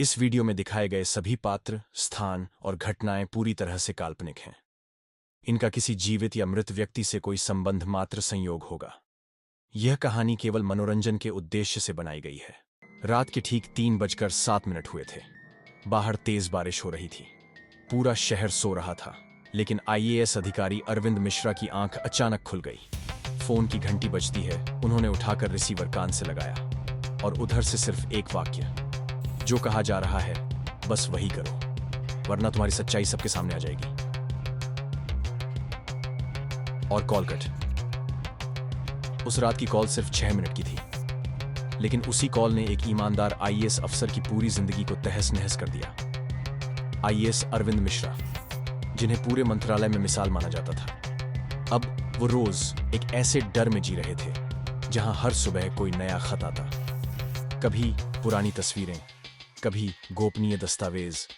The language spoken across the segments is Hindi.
इस वीडियो में दिखाए गए सभी पात्र, स्थान और घटनाएं पूरी तरह से काल्पनिक हैं। इनका किसी जीवित या मृत व्यक्ति से कोई संबंध मात्र संयोग होगा। यह कहानी केवल मनोरंजन के उद्देश्य से बनाई गई है। रात के ठीक 3:07 हुए थे। बाहर तेज बारिश हो रही थी। पूरा शहर सो रहा था, लेकिन आईएएस अधिकारी अरविंद मिश्रा की आंख अचानक खुल गई। फोन की घंटी बजती है। उन्होंने उठाकर रिसीवर कान से लगाया और उधर से सिर्फ एक वाक्य, जो कहा जा रहा है बस वही करो, वरना तुम्हारी सच्चाई सबके सामने आ जाएगी। और कॉल कट। उस रात की कॉल सिर्फ 6 मिनट की थी, लेकिन उसी कॉल ने एक ईमानदार आईएएस अफसर की पूरी जिंदगी को तहस नहस कर दिया। आईएएस अरविंद मिश्रा, जिन्हें पूरे मंत्रालय में मिसाल माना जाता था, अब वो रोज एक ऐसे डर में जी रहे थे जहां हर सुबह कोई नया खत आता। कभी पुरानी तस्वीरें, कभी गोपनीय दस्तावेज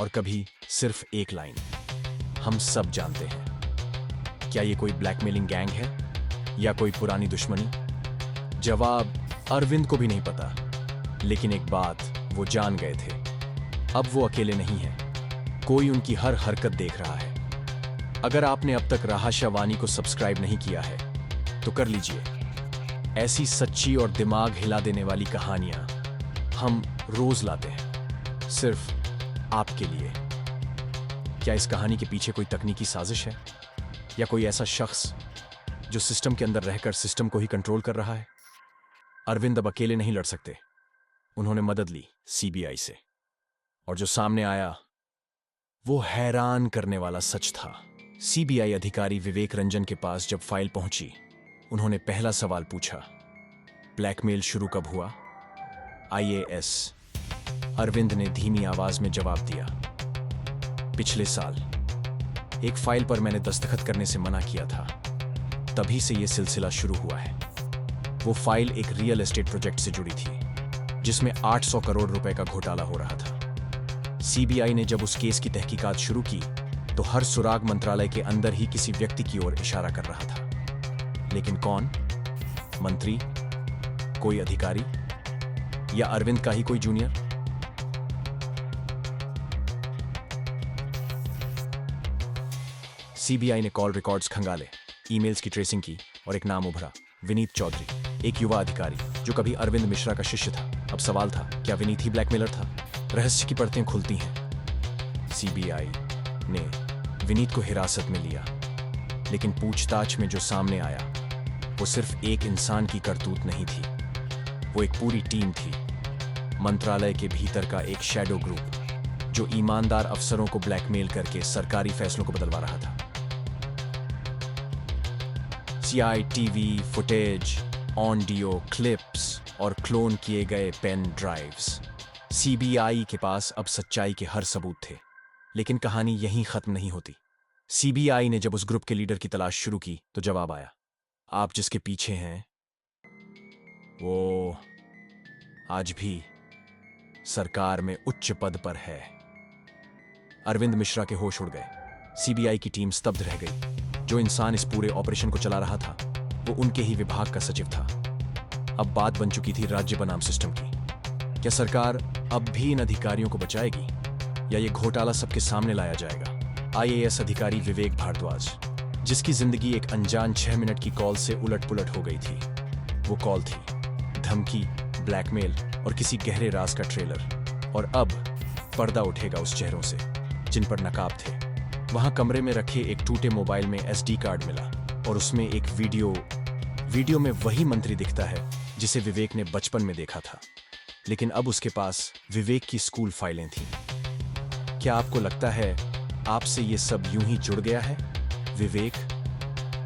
और कभी सिर्फ एक लाइन, हम सब जानते हैं। क्या ये कोई ब्लैकमेलिंग गैंग है या कोई पुरानी दुश्मनी? जवाब अरविंद को भी नहीं पता, लेकिन एक बात वो जान गए थे, अब वो अकेले नहीं हैं। कोई उनकी हर हरकत देख रहा है। अगर आपने अब तक रहस्यवाणी को सब्सक्राइब नहीं किया है तो कर लीजिए। ऐसी सच्ची और दिमाग हिला देने वाली कहानियां हम रोज लाते हैं, सिर्फ आपके लिए। क्या इस कहानी के पीछे कोई तकनीकी साजिश है या कोई ऐसा शख्स जो सिस्टम के अंदर रहकर सिस्टम को ही कंट्रोल कर रहा है? अरविंद अब अकेले नहीं लड़ सकते। उन्होंने मदद ली सीबीआई से, और जो सामने आया वो हैरान करने वाला सच था। सीबीआई अधिकारी विवेक रंजन के पास जब फाइल पहुंची, उन्होंने पहला सवाल पूछा, ब्लैकमेल शुरू कब हुआ? आईएएस अरविंद ने धीमी आवाज में जवाब दिया, पिछले साल। एक फाइल पर मैंने दस्तखत करने से मना किया था, तभी से यह सिलसिला शुरू हुआ है। वो फाइल एक रियल एस्टेट प्रोजेक्ट से जुड़ी थी, जिसमें 800 करोड़ रुपए का घोटाला हो रहा था। सीबीआई ने जब उस केस की तहकीकात शुरू की तो हर सुराग मंत्रालय के अंदर ही किसी व्यक्ति की ओर इशारा कर रहा था। लेकिन कौन? मंत्री, कोई अधिकारी, या अरविंद का ही कोई जूनियर? सीबीआई ने कॉल रिकॉर्ड्स खंगाले, ईमेल्स की ट्रेसिंग की और एक नाम उभरा, विनीत चौधरी, एक युवा अधिकारी जो कभी अरविंद मिश्रा का शिष्य था। अब सवाल था, क्या विनीत ही ब्लैकमेलर था? रहस्य की परतें खुलती हैं। सीबीआई ने विनीत को हिरासत में लिया, लेकिन पूछताछ में जो सामने आया वो सिर्फ एक इंसान की करतूत नहीं थी, वो एक पूरी टीम थी। मंत्रालय के भीतर का एक शैडो ग्रुप जो ईमानदार अफसरों को ब्लैकमेल करके सरकारी फैसलों को बदलवा रहा था। सीआईटीवी फुटेज, ऑडियो क्लिप्स और क्लोन किए गए पेन ड्राइव्स। सीबीआई के पास अब सच्चाई के हर सबूत थे, लेकिन कहानी यहीं खत्म नहीं होती। सीबीआई ने जब उस ग्रुप के लीडर की तलाश शुरू की तो जवाब आया, आप जिसके पीछे हैं वो आज भी सरकार में उच्च पद पर है। अरविंद मिश्रा के होश उड़ गए। सीबीआई की टीम स्तब्ध रह गई। जो इंसान इस पूरे ऑपरेशन को चला रहा था वो उनके ही विभाग का सचिव था। अब बात बन चुकी थी राज्य बनाम सिस्टम की। क्या सरकार अब भी इन अधिकारियों को बचाएगी या ये घोटाला सबके सामने लाया जाएगा? आईएएस अधिकारी विवेक भारद्वाज, जिसकी जिंदगी एक अनजान 6 मिनट की कॉल से उलट पुलट हो गई थी। वो कॉल थी धमकी, ब्लैकमेल और किसी गहरे राज का ट्रेलर। और अब पर्दा उठेगा उस चेहरों से जिन पर नकाब थे। वहां कमरे में रखे एक टूटे मोबाइल में एसडी कार्ड मिला और उसमें एक वीडियो में वही मंत्री दिखता है जिसे विवेक ने बचपन में देखा था, लेकिन अब उसके पास विवेक की स्कूल फाइलें थीं। क्या आपको लगता है आपसे ये सब यूं ही जुड़ गया है? विवेक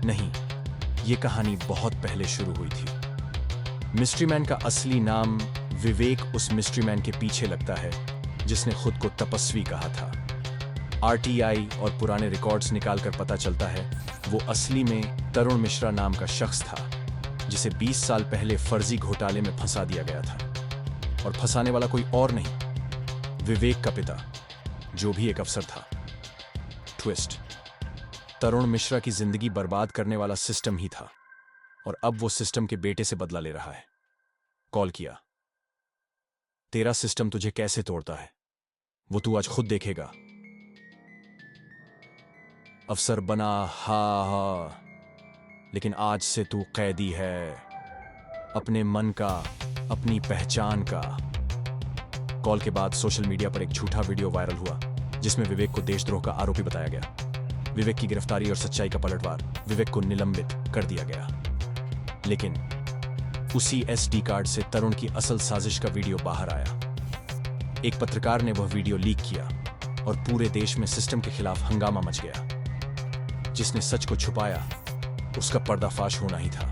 नहीं, ये कहानी बहुत पहले शुरू हुई थी। मिस्ट्री मैन का असली नाम विवेक उस मिस्ट्री मैन के पीछे लगता है जिसने खुद को तपस्वी कहा था। आरटीआई और पुराने रिकॉर्ड्स निकालकर पता चलता है वो असली में तरुण मिश्रा नाम का शख्स था, जिसे 20 साल पहले फर्जी घोटाले में फंसा दिया गया था। और फंसाने वाला कोई और नहीं, विवेक का पिता, जो भी एक अफसर था। ट्विस्ट, तरुण मिश्रा की जिंदगी बर्बाद करने वाला सिस्टम ही था, और अब वो सिस्टम के बेटे से बदला ले रहा है। कॉल किया। तेरा सिस्टम तुझे कैसे तोड़ता है वो तू आज खुद देखेगा। अफसर बना हा हा, लेकिन आज से तू कैदी है अपने मन का, अपनी पहचान का। कॉल के बाद सोशल मीडिया पर एक झूठा वीडियो वायरल हुआ जिसमें विवेक को देशद्रोह का आरोपी बताया गया। विवेक की गिरफ्तारी और सच्चाई का पलटवार, विवेक को निलंबित कर दिया गया। लेकिन उसी एसडी कार्ड से तरुण की असल साजिश का वीडियो बाहर आया। एक पत्रकार ने वह वीडियो लीक किया और पूरे देश में सिस्टम के खिलाफ हंगामा मच गया। जिसने सच को छुपाया उसका पर्दाफाश होना ही था।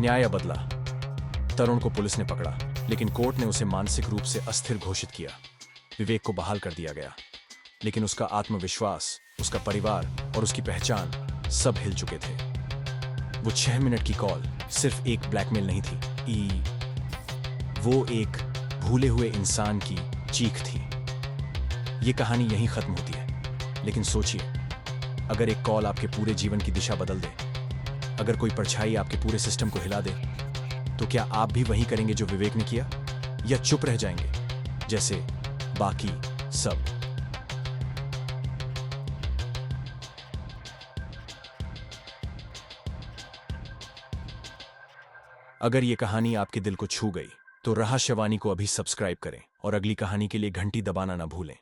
न्याय बदला, तरुण को पुलिस ने पकड़ा, लेकिन कोर्ट ने उसे मानसिक रूप से अस्थिर घोषित किया। विवेक को बहाल कर दिया गया, लेकिन उसका आत्मविश्वास, उसका परिवार और उसकी पहचान सब हिल चुके थे। वो 6 मिनट की कॉल सिर्फ एक ब्लैकमेल नहीं थी, वो एक भूले हुए इंसान की चीख थी। ये कहानी यहीं खत्म होती है, लेकिन सोचिए, अगर एक कॉल आपके पूरे जीवन की दिशा बदल दे, अगर कोई परछाई आपके पूरे सिस्टम को हिला दे, तो क्या आप भी वही करेंगे जो विवेक ने किया, या चुप रह जाएंगे जैसे बाकी सब? अगर ये कहानी आपके दिल को छू गई तो रहस्यवाणी को अभी सब्सक्राइब करें और अगली कहानी के लिए घंटी दबाना ना भूलें।